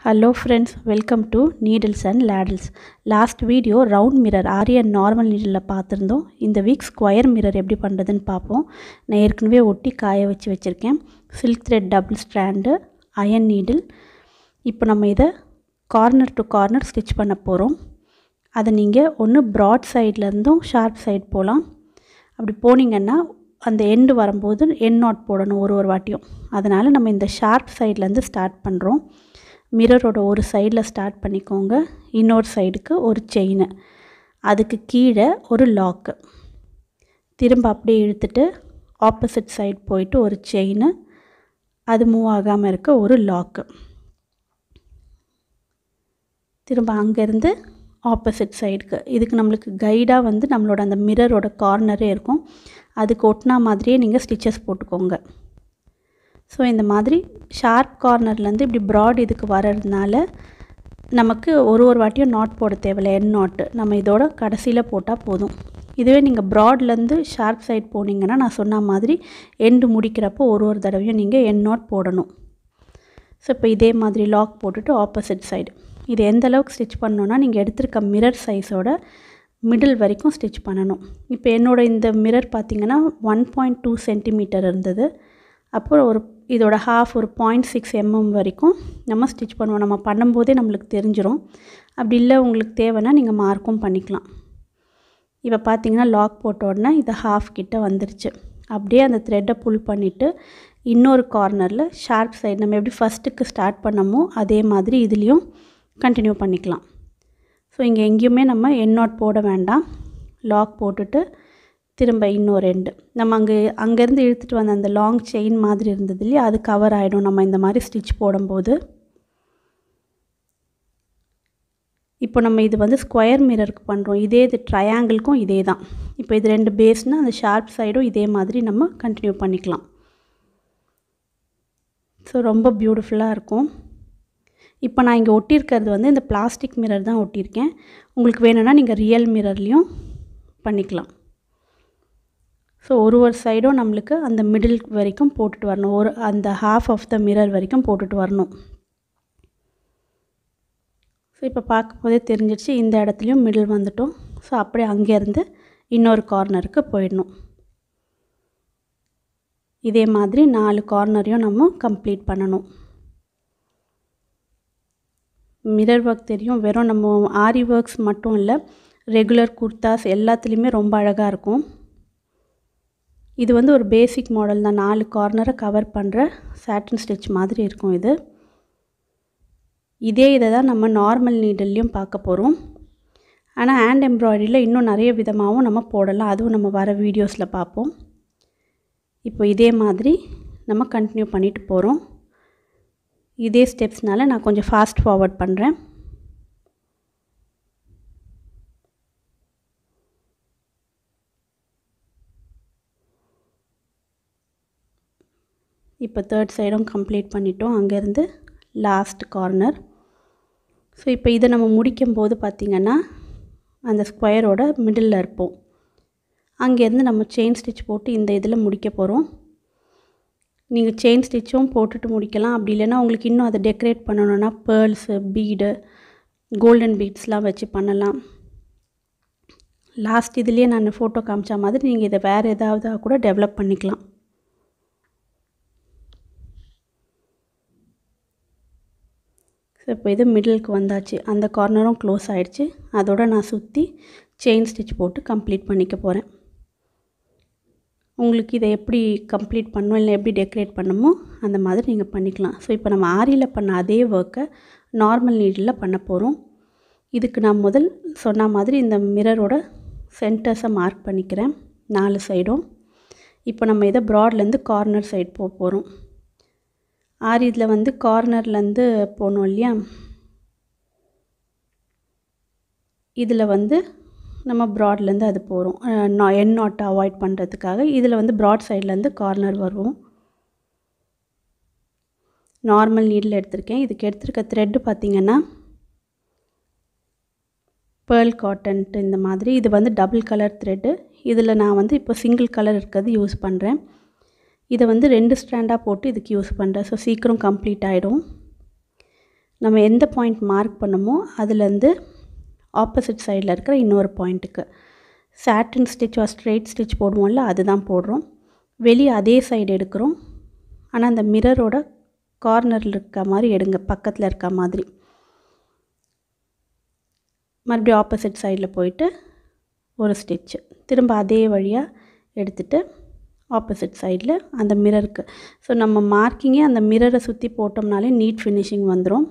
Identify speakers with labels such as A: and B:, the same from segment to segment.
A: Hello friends, welcome to Needles and Ladles. Last video round mirror Aari Normal needle la paathirundom. In the week square mirror eppadi pandradhunu paapom. Na erkanave otti kaaya vechirukken. Silk thread double strand iron needle. Ipo nama idha corner to corner stitch panna porom. Adha neenga onnu broad side la irundum sharp side polam. Appadi poninganna அந்த end வரும்போது end knot போடணும் ஒரு வாட்டியும். அதனால நம்ம இந்த sharp sideல இருந்து start பண்றோம். மிரரோட ஒரு சைடுல ஸ்டார்ட் பண்ணிக்கோங்க. இன்னொரு சைடுக்கு ஒரு செயின். அதுக்கு கீழே ஒரு லாக். திரும்ப அப்படியே இழுத்துட்டு ஆப்போசிட் சைடு போயிட்டு ஒரு செயின். அது மூவ் ஆகாம இருக்க ஒரு லாக். திரும்ப அங்க இருந்து ஆப்போசிட் சைடுக்கு. இதுக்கு நமக்கு கைடா வந்து நம்மளோட அந்த மிரரோட கார்னரே இருக்கும். அதுக்கு ஒட்டனா மாதிரியே நீங்க ஸ்டிச்சஸ் போட்டுக்கோங்க. சோ இந்த மாதிரி ஷார்ப் கார்னர்ல இருந்து இப்படி broad இதுக்கு வரதுனால நமக்கு ஒரு வாட்டியும் knot போட தேவையில்லை end knot. நம்ம இதோட கடைசில போட்டா போதும். இதுவே நீங்க broadல இருந்து ஷார்ப் சைடு போனீங்கனா நான் சொன்ன மாதிரி end முடிக்கிறப்போ ஒரு தடவையும் நீங்க end knot போடணும். சோ இப்போ இதே மாதிரி லாக் போட்டுட்டு ஆப்போசிட் சைடு. இது எந்த அளவுக்கு ஸ்டிட்ச் பண்ணனும்னா நீங்க எடுத்துக்க மிரர் சைஸோட மிடில் வரைக்கும் ஸ்டிட்ச் பண்ணனும். இப்போ என்னோட இந்த மிரர் பாத்தீங்கன்னா 1.2 cm இருந்தது. அப்புறம் ஒரு இதோட half ஒரு 0.6 mm வரைக்கும் நம்ம ஸ்டிட்ச் பண்ணுவோம். நம்ம பண்ணும்போதே நமக்கு தெரிஞ்சிரும். அப்படி இல்ல உங்களுக்கு தேவைனா நீங்க மார்க்கும் பண்ணிக்கலாம். இப்போ பாத்தீங்கன்னா லாக் போட்ட உடனே இது half கிட்ட வந்துருச்சு. அப்படியே அந்த thread புல் பண்ணிட்டு இன்னொரு கார்னர்ல ஷார்ப் சைடு நம்ம எப்படி ஃபர்ஸ்ட்க்கு ஸ்டார்ட் பண்ணமோ அதே மாதிரி இதுலயும் கண்டினியூ பண்ணிக்கலாம். சோ இங்க எங்கயுமே நம்ம end knot போட வேண்டாம். லாக் போட்டுட்டு திரும்ப இன்னொரு end. நம்ம அங்க இருந்து இழுத்துட்டு வந்த அந்த லாங் செயின் மாதிரி இருந்தது இல்லையா அது கவர் ஆயிடும் நம்ம இந்த மாதிரி ஸ்டிட்ச் போடும்போது. இப்போ நம்ம இது வந்து ஸ்கொயர் மிரருக்கு பண்றோம். இது ட்ரையாங்கிள்க்கும் இதேதான். இப்போ இது ரெண்டு பேஸ்னா அந்த ஷார்ப் சைடும் இதே மாதிரி நம்ம கண்டினியூ பண்ணிக்கலாம். சோ ரொம்ப பியூட்டிஃபுல்லா இருக்கும். இப்போ நான் இங்க ஒட்டி இருக்கிறது வந்து இந்த பிளாஸ்டிக் மிரர் தான் ஒட்டி இருக்கேன். உங்களுக்கு வேணும்னா நீங்க ரியல் மிரர்லயும் பண்ணிக்கலாம். சோ ஒரு சைடும் நமக்கு அந்த மிடில் வரைக்கும் போட்டுட்டு வரணும். ஒரு அந்த half of the mirror வரைக்கும் போட்டுட்டு வரணும். சோ இப்போ பாக்கும்போதே தெரிஞ்சிருச்சு இந்த இடத்துலயும் மிடில் வந்துட்டோம். சோ அப்படியே அங்க இருந்து இன்னொரு கார்னருக்கு போய்டணும். இதே மாதிரி 4 கார்னரையும் நம்ம கம்ப்ளீட் பண்ணனும். மிரர் வர்க் தெரியும். வெறும் நம்ம ஆரி வர்க்ஸ் மட்டும் இல்ல ரெகுலர் குர்தாஸ் எல்லாத்துலயுமே ரொம்ப அழகா இருக்கும். இது வந்து ஒரு பேசிக் மாடல் தான். 4 கார்னரை கவர் பண்ற சாட்டின் ஸ்டிட்ச் மாதிரி இருக்கும் இது. இத தான் நம்ம நார்மல் நீடில்லயும் பார்க்க போறோம். ஆனா ஹேண்ட் எம்ப்ராய்டரியில இன்னும் நிறைய விதமாவும் நம்ம போடலாம். அதுவும் நம்ம வர வீடியோஸ்ல பாப்போம். இப்போ இதே மாதிரி நம்ம கண்டினியூ பண்ணிட்டு போறோம். இதே ஸ்டெப்ஸ்னால நான் கொஞ்சம் ஃபாஸ்ட் ஃபார்வர்ட் பண்றேன். இப்போ third சைடும் கம்ப்ளீட் பண்ணிட்டோம். அங்க இருந்து லாஸ்ட் கார்னர். சோ இப்போ இத நம்ம முடிக்கும்போது பாத்தீங்கன்னா அந்த ஸ்கொயரோட மிடில்ல இருப்போம். அங்க இருந்து நம்ம செயின் ஸ்டிட்ச் போட்டு இந்த இதல முடிக்க போறோம். நீங்க செயின் ஸ்டிட்சும் போட்டுட்டு முடிக்கலாம். அப்படி இல்லனா உங்களுக்கு இன்னும் அதை டெக்கரேட் பண்ணனும்னா pearls, bead, golden beadsலாம் வச்சு பண்ணலாம். லாஸ்ட் இதுலயே நான் போட்டோ காமிச்ச மாதிரி நீங்க இத வேற ஏதாவது கூட டெவலப் பண்ணிக்கலாம். இப்போ இது மிடிலுக்கு வந்தாச்சு. அந்த கார்னரும் க்ளோஸ் ஆயிடுச்சு. அதோட நான் சுத்தி செயின் ஸ்டிட்ச் போட்டு கம்ப்ளீட் பண்ணிக்க போறேன். உங்களுக்கு இத எப்படி கம்ப்ளீட் பண்ணனும் இல்ல எப்படி டெக்கரேட் பண்ணனுமோ அந்த மாதிரி நீங்க பண்ணிக்கலாம். சோ இப்போ நம்ம ஆரியில பண்ண அதே வர்க்க நார்மல் நீடில்ல பண்ண போறோம். இதுக்கு நான் முதல் சொன்ன மாதிரி இந்த மிரரோட சென்டர்ஸை மார்க் பண்ணிக்கிறேன் 4 சைடும். இப்போ நம்ம இத broadல இருந்து கார்னர் சைடு போறோம். ஆரி இதுல வந்து கார்னர்ல இருந்து போணும் இல்லையா? இதுல வந்து நம்ம broadல இருந்து அது போறோம். end knot அவாய்ட் பண்றதுக்காக இதுல வந்து broad சைடுல இருந்து கார்னர் வரும். நார்மல் நீடில் எடுத்துர்க்கேன். இதுக்கு எடுத்துர்க்க thread பாத்தீங்கன்னா pearl cotton இந்த மாதிரி. இது வந்து டபுள் கலர் thread. இதுல நான் வந்து இப்போ சிங்கிள் கலர் இருக்குது யூஸ் பண்றேன். இத வந்து ரெண்டு ஸ்ட்ராண்டா போட்டு இதுக்கு யூஸ் பண்றேன். சோ சீக்கிரம் கம்ப்ளீட் ஆயிடும். நம்ம எந்த பாயிண்ட் மார்க் பண்ணமோ அதுலேருந்து ஆப்போசிட் சைடில் இருக்கிற இன்னொரு பாயிண்ட்டுக்கு சாட்டின் ஸ்டிச் ஆர் ஸ்ட்ரெயிட் ஸ்டிச் போடுவோம்ல அதுதான் போடுறோம். வெளியே அதே சைடு எடுக்கிறோம். ஆனால் அந்த மிரரோட கார்னரில் இருக்க மாதிரி எடுங்க, பக்கத்தில் இருக்க மாதிரி. மறுபடியும் ஆப்போசிட் சைடில் போயிட்டு ஒரு ஸ்டிச்சு, திரும்ப அதே வழியாக எடுத்துகிட்டு ஆப்போசிட் சைடில் அந்த மிரருக்கு. ஸோ நம்ம மார்க்கிங்கே அந்த மிரரை சுற்றி போட்டோம்னாலே நீட் ஃபினிஷிங் வந்துடும்.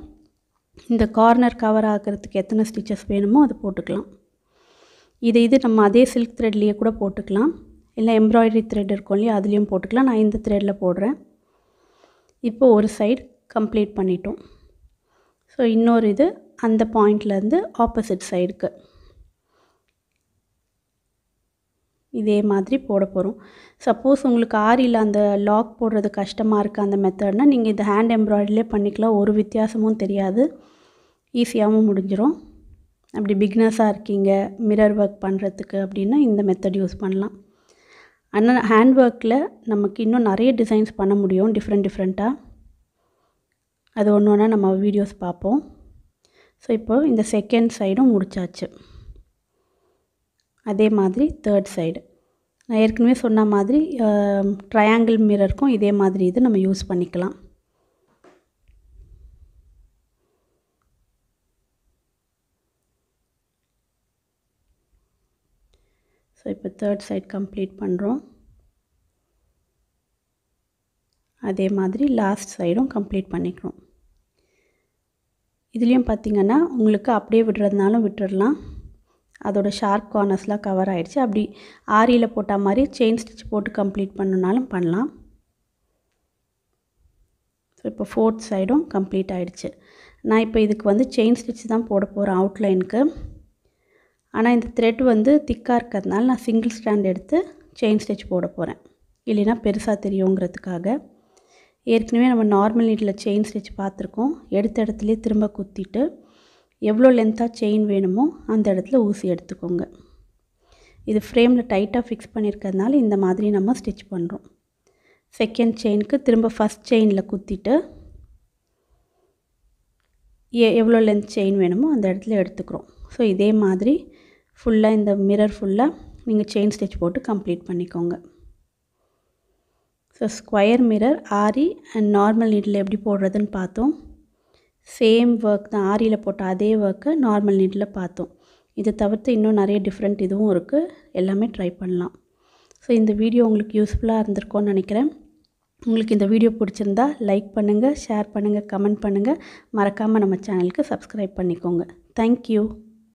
A: இந்த கார்னர் கவர் ஆகிறதுக்கு எத்தனை ஸ்டிச்சஸ் வேணுமோ அது போட்டுக்கலாம். இது நம்ம அதே சில்க் த்ரெட்லேயே கூட போட்டுக்கலாம், இல்லை எம்ப்ராய்டரி த்ரெட் இருக்கும் இல்லையா அதுலேயும் போட்டுக்கலாம். நான் இந்த த்ரெட்டில் போடுறேன். இப்போ ஒரு சைடு கம்ப்ளீட் பண்ணிட்டோம். ஸோ இன்னொரு இது அந்த பாயிண்ட்லேருந்து ஆப்போசிட் சைடுக்கு இதே மாதிரி போட போகிறோம். சப்போஸ் உங்களுக்கு ஆரியில் அந்த லாக் போடுறது கஷ்டமாக இருக்குது அந்த மெத்தட்னால் நீங்கள் இந்த ஹேண்ட் எம்ப்ராய்டரிலே பண்ணிக்கலாம். ஒரு வித்தியாசமும் தெரியாது, ஈஸியாகவும் முடிஞ்சிடும். அப்படி பிகினர்ஸாக இருக்கீங்க மிரர் ஒர்க் பண்ணுறதுக்கு அப்படின்னா இந்த மெத்தட் யூஸ் பண்ணலாம். ஆனால் ஹேண்ட் ஒர்க்கில் நமக்கு இன்னும் நிறைய டிசைன்ஸ் பண்ண முடியும் டிஃப்ரெண்ட்டாக. அது ஒன்று ஒன்றா நம்ம வீடியோஸ் பார்ப்போம். ஸோ இப்போது இந்த செகண்ட் சைடும் முடிச்சாச்சு. அதே மாதிரி தேர்ட் சைடு நான் ஏற்கனவே சொன்ன மாதிரி ட்ரையாங்கிள் மிரருக்கும் இதே மாதிரி இது நம்ம யூஸ் பண்ணிக்கலாம். ஸோ இப்போ தேர்ட் சைடு கம்ப்ளீட் பண்ணுறோம். அதே மாதிரி லாஸ்ட் சைடும் கம்ப்ளீட் பண்ணிக்கிறோம். இதுலேயும் பார்த்திங்கன்னா உங்களுக்கு அப்படியே விடுறதுனாலும் விட்டுடலாம், அதோட ஷார்ப் கார்னர்ஸ்லாம் கவர் ஆகிடுச்சு. அப்படி ஆரியில் போட்ட மாதிரி செயின் ஸ்டிச் போட்டு கம்ப்ளீட் பண்ணனாலும் பண்ணலாம். ஸோ இப்போ ஃபோர்த் சைடும் கம்ப்ளீட் ஆகிடுச்சு. நான் இப்போ இதுக்கு வந்து செயின் ஸ்டிச் தான் போட போகிறேன் அவுட்லைனுக்கு. ஆனால் இந்த த்ரெட் வந்து திக்காக இருக்கிறதுனால நான் சிங்கிள் ஸ்டாண்ட் எடுத்து செயின் ஸ்டிச் போட போகிறேன், இல்லைன்னா பெருசாக தெரியுங்கிறதுக்காக. ஏற்கனவே நம்ம நார்மல் நீடில் செயின் ஸ்டிச் பார்த்துருக்கோம். எடுத்த இடத்துலையே திரும்ப குத்திட்டு எவ்வளோ லென்த்தாக செயின் வேணுமோ அந்த இடத்துல ஊசி எடுத்துக்கோங்க. இது ஃப்ரேமில் டைட்டாக ஃபிக்ஸ் பண்ணியிருக்கிறதுனால இந்த மாதிரி நம்ம ஸ்டிச் பண்ணுறோம். செகண்ட் செயினுக்கு திரும்ப ஃபஸ்ட் செயினில் குத்திட்டு எவ்வளோ லென்த் செயின் வேணுமோ அந்த இடத்துல எடுத்துக்கிறோம். ஸோ இதே மாதிரி ஃபுல்லாக இந்த மிரர் ஃபுல்லாக நீங்கள் செயின் ஸ்டிச் போட்டு கம்ப்ளீட் பண்ணிக்கோங்க. So square mirror aari and normal needle எப்படி போடுறதுன்னு பார்த்தோம். சேம் ஒர்க் தான், ஆரியில் போட்ட அதே ஒர்க்கை நார்மல் நீடில் பார்த்தோம். இதை தவிர்த்து இன்னும் நிறைய டிஃப்ரெண்ட் இதுவும் இருக்குது, எல்லாமே ட்ரை பண்ணலாம். ஸோ இந்த வீடியோ உங்களுக்கு யூஸ்ஃபுல்லாக இருந்திருக்கும்னு நினைக்கிறேன். உங்களுக்கு இந்த வீடியோ பிடிச்சிருந்தா லைக் பண்ணுங்கள், ஷேர் பண்ணுங்கள், கமெண்ட் பண்ணுங்கள். மறக்காமல் நம்ம சேனலுக்கு சப்ஸ்கிரைப் பண்ணிக்கோங்க. தேங்க்யூ.